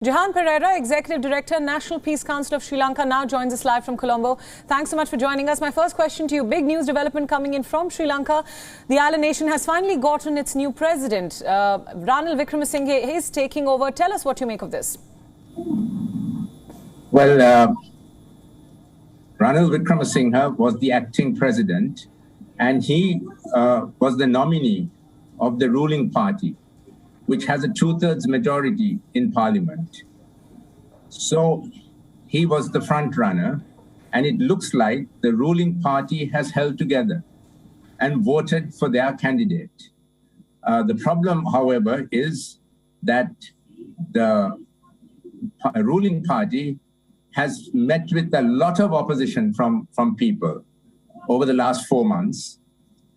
Jehan Perera, Executive Director, National Peace Council of Sri Lanka, now joins us live from Colombo. Thanks so much for joining us. My first question to you, big news development coming in from Sri Lanka. The island nation has finally gotten its new president. Ranil Wickremesinghe is taking over. Tell us what you make of this. Well, Ranil Wickremesinghe was the acting president, and he was the nominee of the ruling party, which has a 2/3 majority in parliament. So he was the front runner, and it looks like the ruling party has held together and voted for their candidate. The problem, however, is that the ruling party has met with a lot of opposition from people over the last 4 months,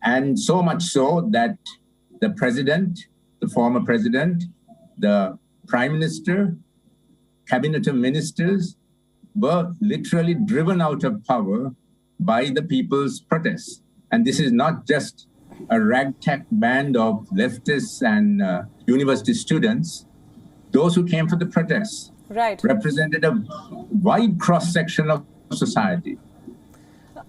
and so much so that the president, the former president, the Prime Minister, cabinet of ministers were literally driven out of power by the people's protests. And this is not just a ragtag band of leftists and university students. Those who came for the protests represented a wide cross-section of society.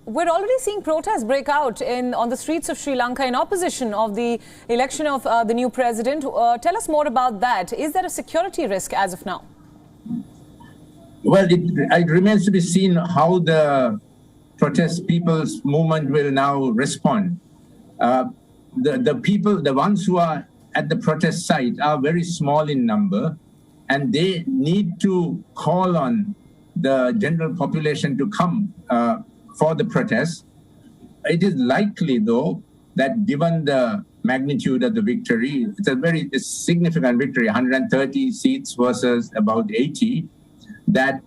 We're already seeing protests break out on the streets of Sri Lanka in opposition of the election of the new president. Tell us more about that. Is there a security risk as of now? Well, it remains to be seen how the protest people's movement will now respond. The people, the ones who are at the protest site are very small in number, and they need to call on the general population to come for the protest. It is likely, though, that given the magnitude of the victory, it's a very significant victory, 130 seats versus about 80, that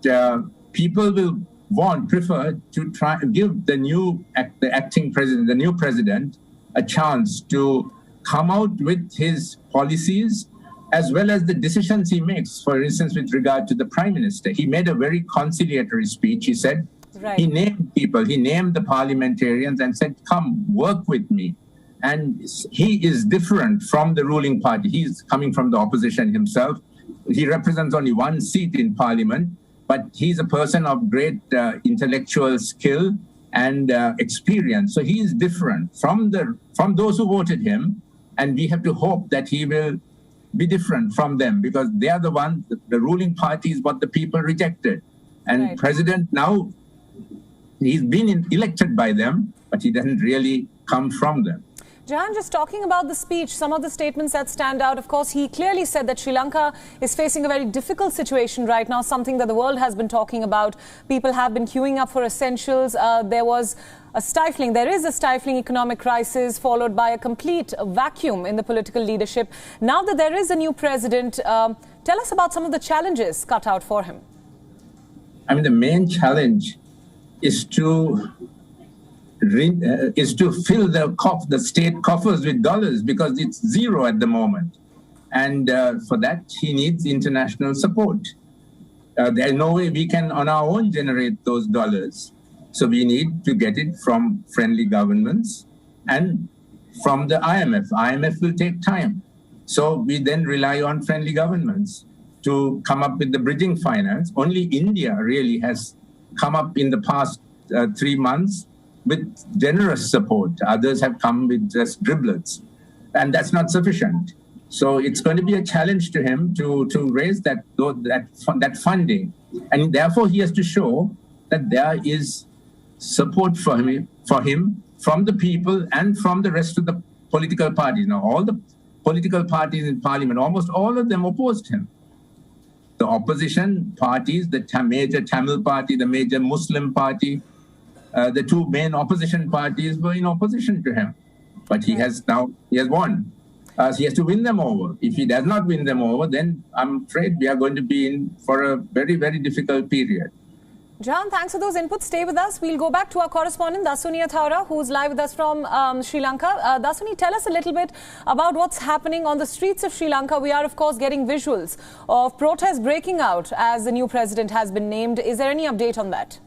people will prefer to try to give the acting president, the new president, a chance to come out with his policies as well as the decisions he makes. For instance, with regard to the Prime Minister, he made a very conciliatory speech. He said, he named people, he named the parliamentarians and said, come work with me. And he is different from the ruling party. He's coming from the opposition himself. He represents only 1 seat in parliament, but he's a person of great intellectual skill and experience. So he is different from those who voted him. And we have to hope that he will be different from them, because they are the ones, the ruling party is what the people rejected. And president now, he's been elected by them, but he doesn't really come from them. Jehan, just talking about the speech, some of the statements that stand out, of course, he clearly said that Sri Lanka is facing a very difficult situation right now, something that the world has been talking about. People have been queuing up for essentials. There is a stifling economic crisis followed by a complete vacuum in the political leadership. Now that there is a new president, tell us about some of the challenges cut out for him. I mean, the main challenge is to fill the state coffers with dollars, because it's zero at the moment. And for that, he needs international support. There's no way we can on our own generate those dollars. So we need to get it from friendly governments and from the IMF. IMF will take time. So we then rely on friendly governments to come up with the bridging finance. Only India really has come up in the past 3 months with generous support. Others have come with just driblets, and that's not sufficient. So it's going to be a challenge to him to raise that funding, and therefore he has to show that there is support for him from the people and from the rest of the political parties. Now, all the political parties in parliament, almost all of them opposed him. The opposition parties, the major Tamil party, the major Muslim party, the 2 main opposition parties were in opposition to him. But he has won. He has to win them over. If he does not win them over, then I'm afraid we are going to be in for a very, very difficult period. Jehan, thanks for those inputs. Stay with us. We'll go back to our correspondent, Dasuni Athaura, who's live with us from Sri Lanka. Dasuni, tell us a little bit about what's happening on the streets of Sri Lanka. We are, of course, getting visuals of protests breaking out as the new president has been named. Is there any update on that?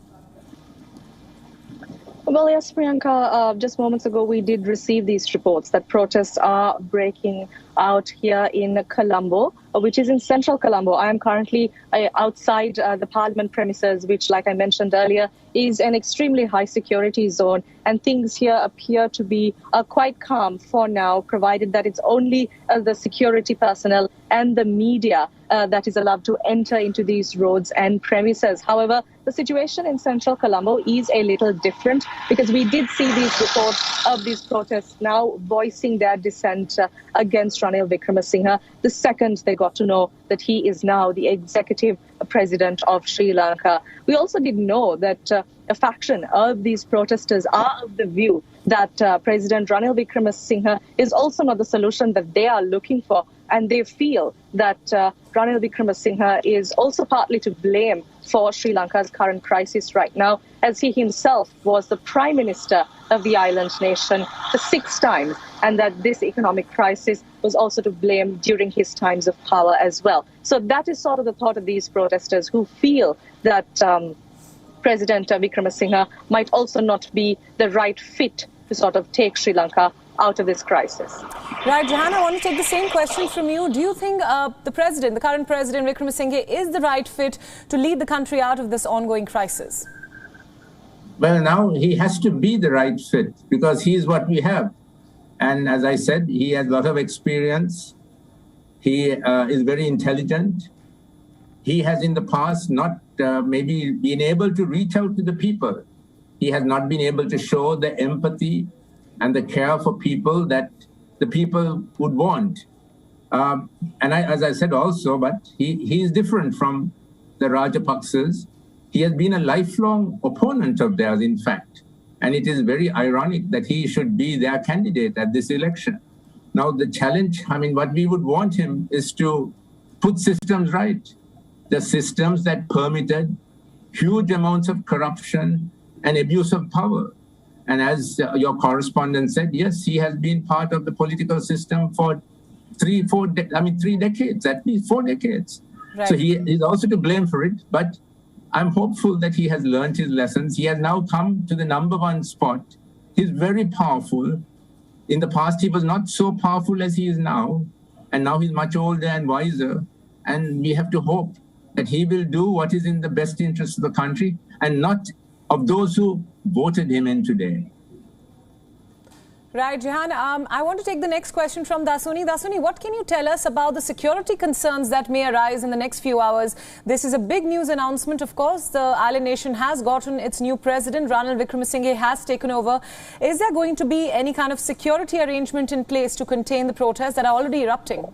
Well, yes, Priyanka, just moments ago, we did receive these reports that protests are breaking out here in Colombo, which is in central Colombo. I am currently outside the parliament premises, which, like I mentioned earlier, is an extremely high security zone. And things here appear to be quite calm for now, provided that it's only the security personnel and the media that is allowed to enter into these roads and premises. However, the situation in central Colombo is a little different, because we did see these reports of these protests now voicing their dissent against Ranil Wickremesinghe the second they got to know that he is now the executive president of Sri Lanka. We also did know that a faction of these protesters are of the view that President Ranil Wickremesinghe is also not the solution that they are looking for. And they feel that Ranil Wickremesinghe is also partly to blame for Sri Lanka's current crisis right now, as he himself was the Prime Minister of the island nation for 6 times, and that this economic crisis was also to blame during his times of power as well. So that is sort of the thought of these protesters, who feel that President Wickremesinghe might also not be the right fit to sort of take Sri Lanka out of this crisis. Right, Jehan, I want to take the same question from you. Do you think the current president, Wickremesinghe, is the right fit to lead the country out of this ongoing crisis? Well, now he has to be the right fit, because he is what we have. And as I said, he has a lot of experience. He is very intelligent. He has in the past not maybe been able to reach out to the people. He has not been able to show the empathy and the care for people that the people would want. As I said also, but he is different from the Rajapaksas. He has been a lifelong opponent of theirs, in fact. And it is very ironic that he should be their candidate at this election. Now, the challenge, what we would want him is to put systems right. The systems that permitted huge amounts of corruption and abuse of power. And as your correspondent said, yes, he has been part of the political system for 3 decades, at least 4 decades. Right. So he is also to blame for it. But I'm hopeful that he has learned his lessons. He has now come to the #1 spot. He's very powerful. In the past, he was not so powerful as he is now. And now he's much older and wiser. And we have to hope that he will do what is in the best interest of the country and not of those who voted him in today. Right, Jehan. I want to take the next question from Dasuni. Dasuni, what can you tell us about the security concerns that may arise in the next few hours? This is a big news announcement, of course. The island nation has gotten its new president. Ranil Wickremesinghe has taken over. Is there going to be any kind of security arrangement in place to contain the protests that are already erupting?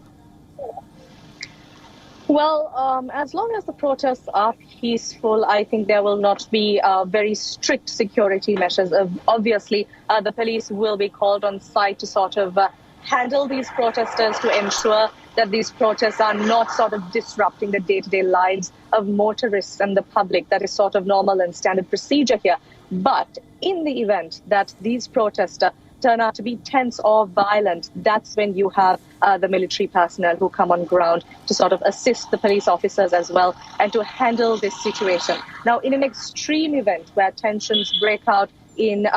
Well, as long as the protests are peaceful, I think there will not be very strict security measures. Obviously, the police will be called on site to sort of handle these protesters, to ensure that these protests are not sort of disrupting the day-to-day lives of motorists and the public. That is sort of normal and standard procedure here. But in the event that these protests turn out to be tense or violent, that's when you have the military personnel who come on ground to sort of assist the police officers as well and to handle this situation. Now, in an extreme event where tensions break out in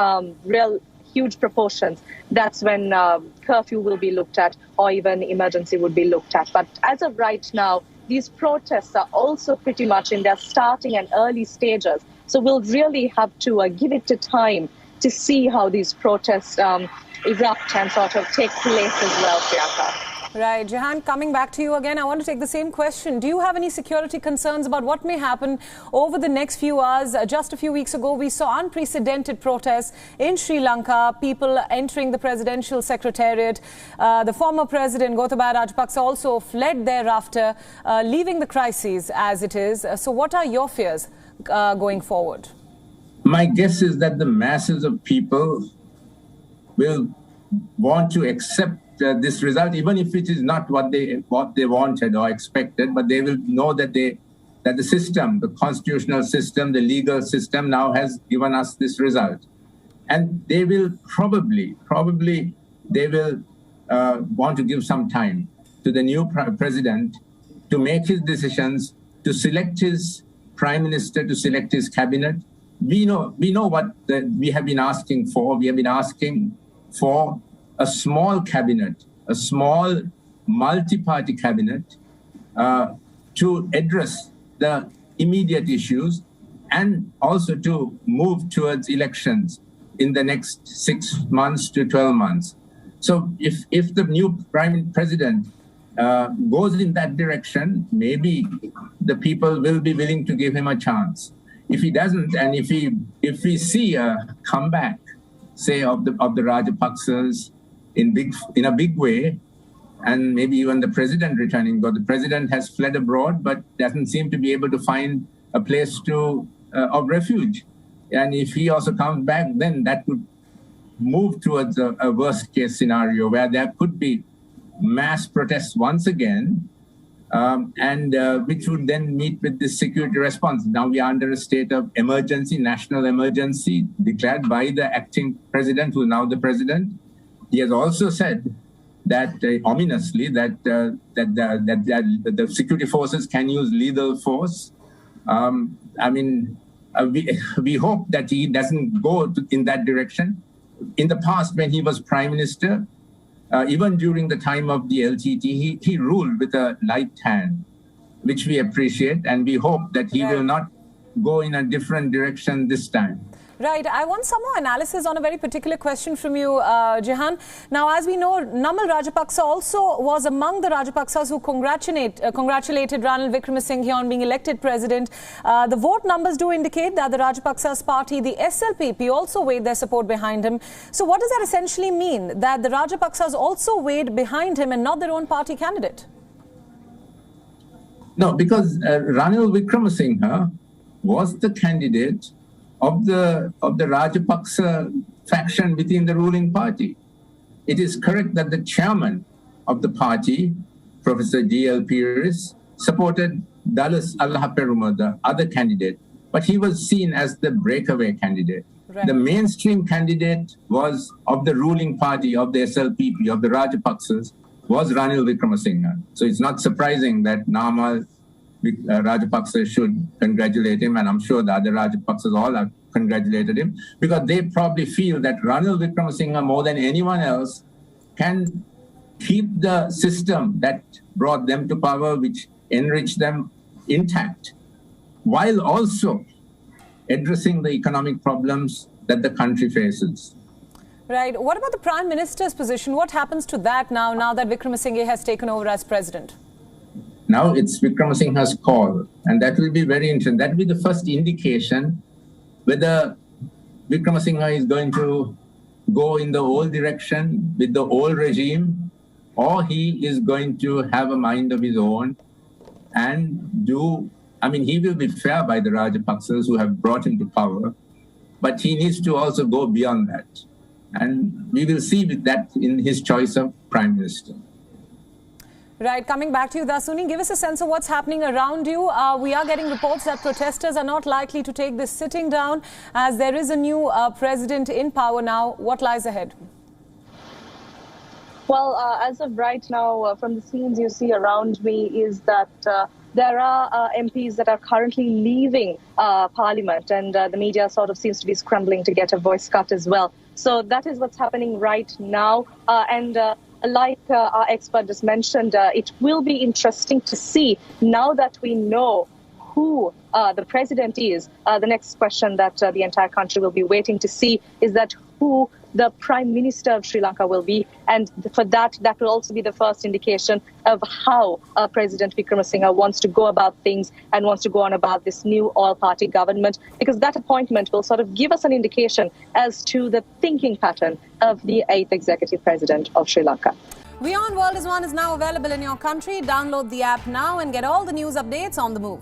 real huge proportions, that's when curfew will be looked at, or even emergency would be looked at. But as of right now, these protests are also pretty much in their starting and early stages. So we'll really have to give it to time to see how these protests erupt and sort of take place as well, Priyanka. Right. Jehan, coming back to you again, I want to take the same question. Do you have any security concerns about what may happen over the next few hours? Just a few weeks ago, we saw unprecedented protests in Sri Lanka, people entering the presidential secretariat. The former president, Gotabaya Rajapaksa, also fled thereafter, leaving the crisis as it is. So what are your fears going forward? My guess is that the masses of people will want to accept this result, even if it is not what they wanted or expected, but they will know that the system, the constitutional system, the legal system now has given us this result. And they will probably they will want to give some time to the new president to make his decisions, to select his prime minister, to select his cabinet, we know what we have been asking for. We have been asking for a small cabinet, a small multi-party cabinet to address the immediate issues and also to move towards elections in the next 6 months to 12 months. So if the new Prime President goes in that direction, maybe the people will be willing to give him a chance. If he doesn't, and if we see a comeback, say of the Rajapaksas in a big way, and maybe even the president returning, but the president has fled abroad, but doesn't seem to be able to find a place of refuge. And if he also comes back, then that could move towards a worst case scenario where there could be mass protests once again, and which would then meet with this security response. Now we are under a state of emergency, national emergency, declared by the acting president, who is now the president. He has also said that ominously that the security forces can use lethal force. We hope that he doesn't go in that direction. In the past, when he was prime minister, even during the time of the LTT, he ruled with a light hand, which we appreciate, and we hope that he will not go in a different direction this time. Right. I want some more analysis on a very particular question from you, Jehan. Now, as we know, Namal Rajapaksa also was among the Rajapaksas who congratulated Ranil Wickremesinghe on being elected president. The vote numbers do indicate that the Rajapaksas party, the SLPP, also weighed their support behind him. So what does that essentially mean? That the Rajapaksas also weighed behind him and not their own party candidate? No, because Ranil Wickremesinghe was the candidate of the Rajapaksa faction within the ruling party. It is correct that the chairman of the party, Professor Jehan Perera, supported Dallas Allahaperuma, the other candidate, but he was seen as the breakaway candidate. Right. The mainstream candidate was of the ruling party, of the SLPP, of the Rajapaksas, was Ranil Wickremesinghe. So it's not surprising that Namal Rajapaksa should congratulate him, and I'm sure the other Rajapaksas all have congratulated him, because they probably feel that Ranil Wickremesinghe, more than anyone else, can keep the system that brought them to power, which enriched them, intact, while also addressing the economic problems that the country faces. Right. What about the Prime Minister's position? What happens to that now that Wickremesinghe has taken over as president? Now it's Wickremesinghe's call, and that will be very interesting. That will be the first indication whether Wickremesinghe is going to go in the old direction with the old regime, or he is going to have a mind of his own and he will be fair by the Rajapaksas who have brought him to power, but he needs to also go beyond that. And we will see with that in his choice of Prime Minister. Right. Coming back to you, Dasuni, give us a sense of what's happening around you. We are getting reports that protesters are not likely to take this sitting down as there is a new president in power now. What lies ahead? Well, as of right now, from the scenes you see around me, is that there are MPs that are currently leaving Parliament, and the media sort of seems to be scrambling to get a voice cut as well. So that is what's happening right now. Like our expert just mentioned, it will be interesting to see, now that we know who the president is. The next question that the entire country will be waiting to see is that who the Prime Minister of Sri Lanka will be. And for that will also be the first indication of how President Wickremesinghe wants to go about things and wants to go on about this new all-party government, because that appointment will sort of give us an indication as to the thinking pattern of the 8th Executive President of Sri Lanka. WION World is now available in your country. Download the app now and get all the news updates on the move.